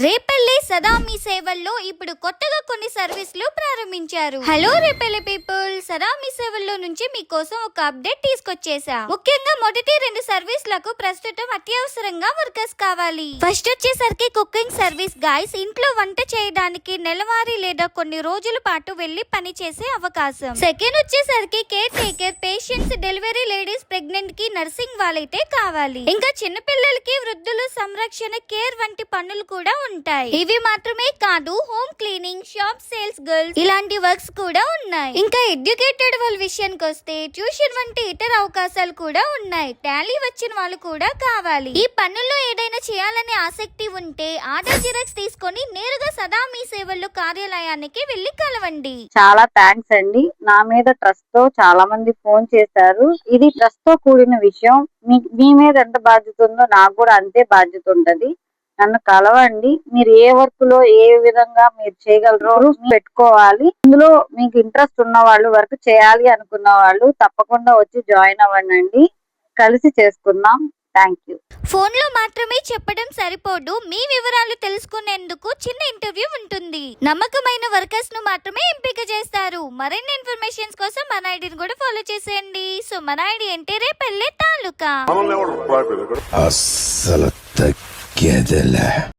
రేపల్లి సదా మీ సేవల్లో ఇప్పుడు కొత్తగా కొన్ని సర్వీసులు ప్రారంభించారు. హలో రేపల్లి పీపుల్, సదా మీ సేవల్లో నుంచి మీకోసం ఒక అప్డేట్ తీసుకొచ్చేసా. ముఖ్యంగా మొదటి 2 సర్వీసులకు ప్రస్తుతం అత్యవసరంగా వర్కర్స్ కావాలి. ఫస్ట్ వచ్చేసరికి కుకింగ్ సర్వీస్ గాయ్స్. ఇంట్లో వంట చేయడానికి నెలవారీ లేదా కొన్ని రోజుల పాటు వెళ్లి పని చేసే అవకాశం. సెకండ్ వచ్చేసరికి care taker, patients, delivery ladies, pregnant కి నర్సింగ్ వాళ్ళైతే కావాలి. ఇంకా చిన్న పిల్లలకి, వృద్ధుల సంరక్షణ, కేర్ వంటి పనులు కూడా ఉంటాయి. ఇవి మాత్రమే కాదు, home cleaning, shop sales girls ఇలాంటి వర్క్స్ కూడా ఉన్నాయి. ఇంకా ఎడ్యుకేటెడ్ వాళ్ళ విషయానికి వస్తే ట్యూషన్ వంటి ఇతర అవకాశాలు కూడా ఉన్నాయి. టాలీ వచ్చిన వాళ్ళు కూడా కావాలి. ఈ పనుల్లో ఏదైనా చేయాలనే ఆసక్తి ఉంటే ఆధార్ జిరాక్స్ తీసుకొని నేరుగా సదా మీ సేవల్లో కార్యాలయానికి వెళ్లి కలవండి. చాలా థ్యాంక్స్ అండి. నా మీద ట్రస్ట్ తో చాలా మంది ఫోన్ చేశారు. ఇది ట్రస్ట్ తో కూడిన విషయం. మీ మీద ఎంత బాధ్యత ఉందో నాకు కూడా అంతే బాధ్యత ఉంటది. నన్ను కలవండి. మీరు ఏ వర్క్ లో ఏ విధంగా మీరు చేయగలరో పెట్టుకోవాలి. ఇందులో మీకు ఇంట్రెస్ట్ ఉన్న వాళ్ళు, వర్క్ చేయాలి అనుకున్న వాళ్ళు తప్పకుండా వచ్చి జాయిన్ అవ్వండి. కలిసి చేసుకుందాం. Thank you. ఫోన్ లో మాత్రమే చెప్పడం సరిపోదు. మీ వివరాలు తెలుసుకునేందుకు చిన్న ఇంటర్వ్యూ ఉంటుంది. నమ్మకమైన వర్కర్స్ ను మాత్రమే ఎంపిక చేస్తారు. మరిన్ని ఇన్ఫర్మేషన్స్ కోసం మన ఐడిని కూడా ఫాలో చేసేయండి. సో మన ఐడి అంటే రేపల్లె తాలూకా. అస్సలు తగ్గేదేలే.